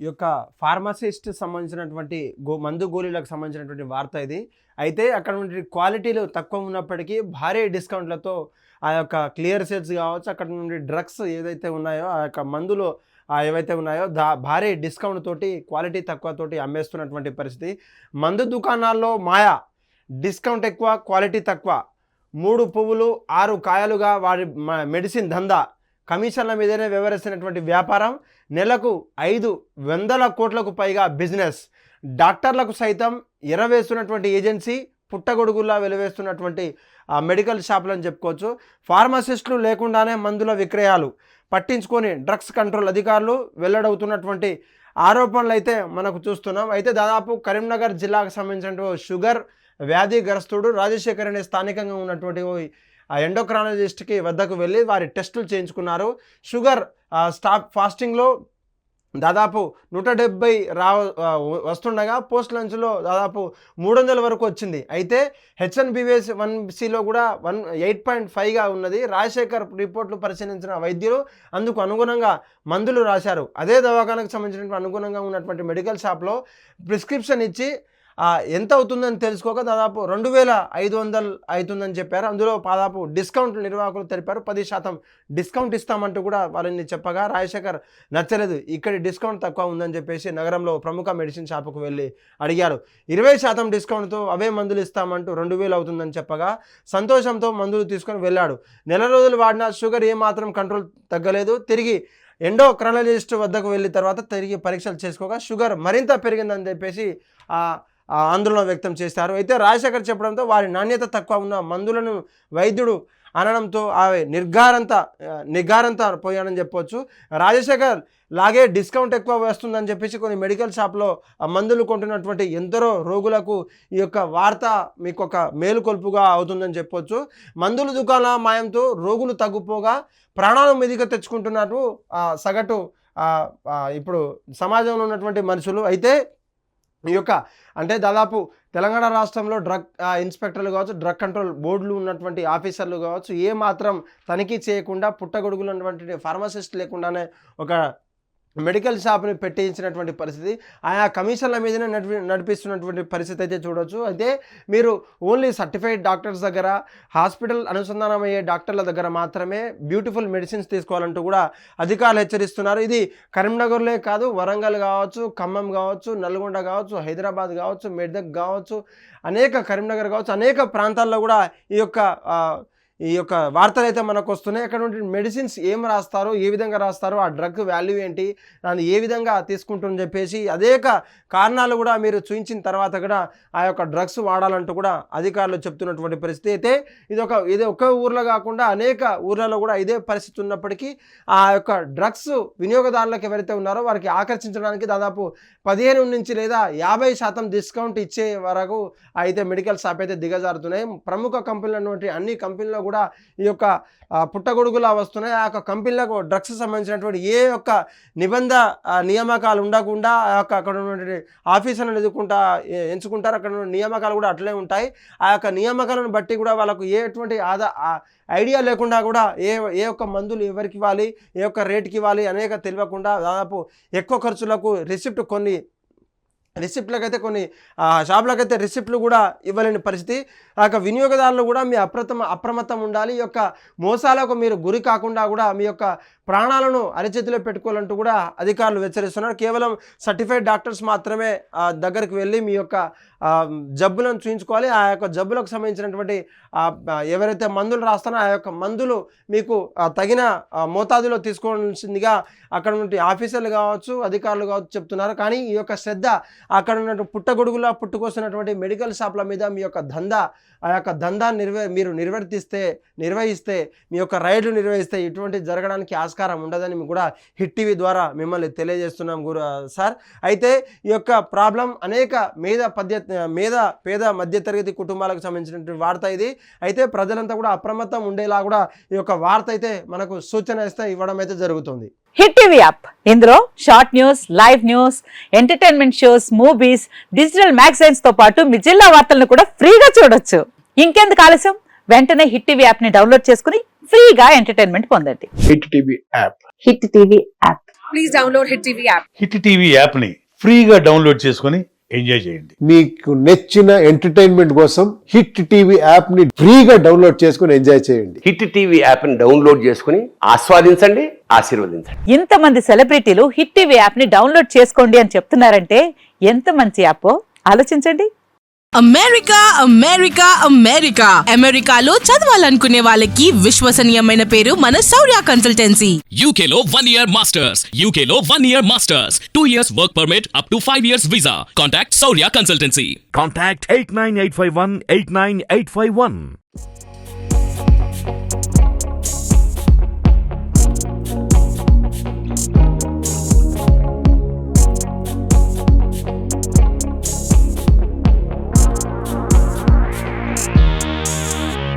ఈ యొక్క ఫార్మసిస్ట్ సంబంధించినటువంటి మందు గోళీలకు సంబంధించినటువంటి వార్త ఇది. అయితే అక్కడ నుండి క్వాలిటీలు తక్కువ ఉన్నప్పటికీ భారీ డిస్కౌంట్లతో ఆ యొక్క క్లియర్ సేల్స్ కావచ్చు, అక్కడ నుండి డ్రగ్స్ ఏదైతే ఉన్నాయో ఆ యొక్క మందులు ఏవైతే ఉన్నాయో భారీ డిస్కౌంట్ తోటి క్వాలిటీ తక్కువతోటి అమ్మేస్తున్నటువంటి పరిస్థితి. మందు దుకాణాల్లో మాయా, డిస్కౌంట్ ఎక్కువ క్వాలిటీ తక్కువ, 3 పువ్వులు 6 కాయలుగా వారి మెడిసిన్ దందా, కమిషన్ల మీదనే వ్యవహరిస్తున్నటువంటి వ్యాపారం, నెలకు 500 కోట్లకు పైగా బిజినెస్, డాక్టర్లకు సైతం ఎరవేస్తున్నటువంటి ఏజెన్సీ, పుట్టగొడుగుల్లా వెలువేస్తున్నటువంటి మెడికల్ షాపులు అని చెప్పుకోవచ్చు. ఫార్మసిస్టులు లేకుండానే మందుల విక్రయాలు పట్టించుకొని డ్రగ్స్ కంట్రోల్ అధికారులు వెల్లడవుతున్నటువంటి ఆరోపణలు అయితే మనకు చూస్తున్నాం. అయితే దాదాపు కరీంనగర్ జిల్లాకు సంబంధించిన షుగర్ వ్యాధిగ్రస్తుడు రాజశేఖర్ అనే స్థానికంగా ఉన్నటువంటి ఎండోక్రాలజిస్ట్కి వద్దకు వెళ్ళి వారి టెస్టులు చేయించుకున్నారు. షుగర్ ఫాస్టింగ్లో దాదాపు 170 వస్తుండగా పోస్ట్ లంచ్లో దాదాపు 300 వరకు వచ్చింది. అయితే HbA1cలో కూడా 8.5గా ఉన్నది. రాజశేఖర్ రిపోర్ట్లు పరిశీలించిన వైద్యులు అందుకు అనుగుణంగా మందులు రాశారు. అదే దవాఖానకు సంబంధించినటువంటి అనుగుణంగా ఉన్నటువంటి మెడికల్ షాప్లో ప్రిస్క్రిప్షన్ ఇచ్చి ఎంత అవుతుందని తెలుసుకోక దాదాపు 2500 అవుతుందని చెప్పారు. అందులో దాదాపు డిస్కౌంట్ నిర్వాహకులు తెలిపారు. 10% డిస్కౌంట్ ఇస్తామంటూ కూడా వాళ్ళని చెప్పగా రాజశేఖర్ నచ్చలేదు. ఇక్కడ డిస్కౌంట్ తక్కువ ఉందని చెప్పేసి నగరంలో ప్రముఖ మెడిసిన్ షాపుకు వెళ్ళి అడిగారు. 20% డిస్కౌంట్తో అవే మందులు ఇస్తామంటూ 2000 అవుతుందని చెప్పగా సంతోషంతో మందులు తీసుకొని వెళ్ళాడు. నెల రోజులు వాడిన షుగర్ ఏమాత్రం కంట్రోల్ తగ్గలేదు. తిరిగి ఎండోక్రాలజిస్ట్ వద్దకు వెళ్ళిన తర్వాత తిరిగి పరీక్షలు చేసుకోగా షుగర్ మరింత పెరిగిందని చెప్పేసి ఆందోళన వ్యక్తం చేశారు. అయితే రాజశేఖర్ చెప్పడంతో వారి నాణ్యత తక్కువ ఉన్న మందులను వైద్యుడు అనడంతో ఆమె నిర్గారంతా పోయాడని చెప్పవచ్చు. రాజశేఖర్ లాగే డిస్కౌంట్ ఎక్కువ వస్తుందని చెప్పేసి కొన్ని మెడికల్ షాప్లో మందులు కొంటున్నటువంటి ఎందరో రోగులకు ఈ యొక్క వార్త మీకు ఒక మేలుకొల్పుగా అవుతుందని చెప్పొచ్చు. మందుల దుకాణాల మాయంతో రోగులు తగ్గిపోగా ప్రాణాలు మీదిగా తెచ్చుకుంటున్నారు సగటు ఇప్పుడు సమాజంలో ఉన్నటువంటి మనుషులు. అయితే ఈ యొక్క అంటే దాదాపు తెలంగాణ రాష్ట్రంలో డ్రగ్ ఇన్స్పెక్టర్లు కావచ్చు, డ్రగ్ కంట్రోల్ బోర్డులు ఉన్నటువంటి ఆఫీసర్లు కావచ్చు, ఏ మాత్రం తనిఖీ చేయకుండా పుట్టగొడుగులు ఉన్నటువంటి ఫార్మసిస్ట్ లేకుండానే ఒక మెడికల్ షాప్ని పెట్టించినటువంటి పరిస్థితి, ఆయా కమిషన్ల మీదనే నడిపిస్తున్నటువంటి పరిస్థితి అయితే చూడవచ్చు. అయితే మీరు ఓన్లీ సర్టిఫైడ్ డాక్టర్స్ దగ్గర, హాస్పిటల్ అనుసంధానం అయ్యే డాక్టర్ల దగ్గర మాత్రమే బ్యూటిఫుల్ మెడిసిన్స్ తీసుకోవాలంటూ కూడా అధికారులు హెచ్చరిస్తున్నారు. ఇది కరీంనగర్లే కాదు, వరంగల్ కావచ్చు, ఖమ్మం కావచ్చు, నల్గొండ కావచ్చు, హైదరాబాద్ కావచ్చు, మెదక్ కావచ్చు, కరీంనగర్ కావచ్చు, అనేక ప్రాంతాల్లో కూడా ఈ యొక్క వార్తలు అయితే మనకు వస్తున్నాయి. అక్కడ నుండి మెడిసిన్స్ ఏం రాస్తారో, ఏ విధంగా రాస్తారో, ఆ డ్రగ్ వాల్యూ ఏంటి, దాన్ని ఏ విధంగా తీసుకుంటుందని చెప్పేసి అనేక కారణాలు కూడా మీరు చూపించిన తర్వాత కూడా ఆ యొక్క డ్రగ్స్ వాడాలంటూ కూడా అధికారులు చెప్తున్నటువంటి పరిస్థితి. అయితే ఇది ఒక ఊర్లో కాకుండా అనేక ఊర్లలో కూడా ఇదే పరిస్థితి ఉన్నప్పటికీ ఆ యొక్క డ్రగ్స్ వినియోగదారులకు ఎవరైతే ఉన్నారో వారికి ఆకర్షించడానికి దాదాపు 15 నుంచి లేదా 50% డిస్కౌంట్ ఇచ్చే వరకు అయితే మెడికల్ షాప్ అయితే దిగజారుతున్నాయి. ప్రముఖ కంపెనీలు అన్నటువంటి అన్ని కంపెనీలో కూడా ఈ యొక్క పుట్టగొడుగులా వస్తున్నాయి. ఆ యొక్క కంపెనీలకు డ్రగ్స్ సంబంధించినటువంటి ఏ యొక్క నియామకాలు ఉండకుండా ఆ యొక్క అక్కడ ఉన్నటువంటి ఆఫీసర్లను ఎంచుకుంటారు. అక్కడ ఉన్న నియామకాలు కూడా అట్లే ఉంటాయి. ఆ యొక్క నియామకాలను బట్టి కూడా వాళ్ళకు ఎటువంటి ఐడియా లేకుండా కూడా ఏ ఒక్క మందులు ఎవరికి ఇవ్వాలి, ఏ ఒక్క రేటుకి ఇవ్వాలి అనేక తెలియకుండా దాదాపు ఎక్కువ ఖర్చులకు రిసిప్ట్లకైతే కొన్ని షాపులకైతే రిసిప్ట్లు కూడా ఇవ్వలేని పరిస్థితి. ఆ యొక్క వినియోగదారులు కూడా మీ అప్రమత్తం ఉండాలి. ఈ యొక్క మోసాలకు మీరు గురి కాకుండా కూడా మీ యొక్క ప్రాణాలను అరచేతిలో పెట్టుకోవాలంటూ కూడా అధికారులు హెచ్చరిస్తున్నారు. కేవలం సర్టిఫైడ్ డాక్టర్స్ మాత్రమే దగ్గరికి వెళ్ళి మీ యొక్క జబ్బులను చూయించుకోవాలి. ఆ యొక్క జబ్బులకు సంబంధించినటువంటి ఎవరైతే మందులు రాస్తారో ఆ యొక్క మందులు మీకు తగిన మోతాదులో తీసుకోవాల్సిందిగా అక్కడ నుండి ఆఫీసర్లు కావచ్చు, అధికారులు కావచ్చు చెప్తున్నారు. కానీ ఈ యొక్క శ్రద్ధ అక్కడ ఉన్నటువంటి పుట్టగొడుగులా పుట్టుకొస్తున్నటువంటి మెడికల్ షాప్ల మీద మీ యొక్క ఆ యొక్క దందాన్ని మీరు నిర్వహిస్తే మీ యొక్క రైడ్లు నిర్వహిస్తే ఇటువంటి జరగడానికి ఆస్కారం ఉండదని కూడా హిట్ టీవీ ద్వారా మిమ్మల్ని తెలియజేస్తున్నాం సార్. అయితే ఈ యొక్క ప్రాబ్లం అనేక పేద మధ్యతరగతి కుటుంబాలకు సంబంధించినటువంటి వార్త ఇది. అయితే ప్రజలంతా కూడా అప్రమత్తం ఉండేలా కూడా ఈ యొక్క వార్త అయితే మనకు సూచన ఇవ్వడం అయితే జరుగుతుంది. హిట్ టీవీ యాప్, ఇందులో short news, live news, entertainment shows, movies, digital magazines తో పాటు మీ జిల్లా వార్తలను కూడా ఫ్రీగా చూడొచ్చు. ఇంకెందుకు ఆలస్యం, వెంటనే హిట్ టీవీ యాప్ ని డౌన్లోడ్ చేసుకుని ఫ్రీగా ఎంటర్టైన్మెంట్ పొందండి. Hit TV app. Hit TV app please download Hit TV app. Hit TV యాప్ని ఫ్రీగా డౌన్లోడ్ చేసుకొని ఎంజాయ్ చేయండి. మీకు నచ్చిన ఎంటర్టైన్మెంట్ కోసం హిట్ టీవీ యాప్ ని ఫ్రీగా డౌన్లోడ్ చేసుకుని ఎంజాయ్ చేయండి. హిట్ టీవీ యాప్ని డౌన్లోడ్ చేసుకుని ఆస్వాదించండి, ఆశీర్వదించండి. ఇంతమంది సెలబ్రిటీలు హిట్ టీవీ యాప్ ని డౌన్లోడ్ చేసుకోండి అని చెప్తున్నారంటే ఎంత మంచి యాప్ ఆలోచించండి. అమెరికా అమెరికా అమెరికా అమెరికాలో చదవాలనుకునే వాళ్ళకి విశ్వసనీయమైన పేరు మన శౌర్య కన్సల్టెన్సీ. UK లో 1 year masters. UK లో 1 year masters. 2 years work permit up to 5 years visa. Contact Saurya Consultancy. Contact 89851 89851.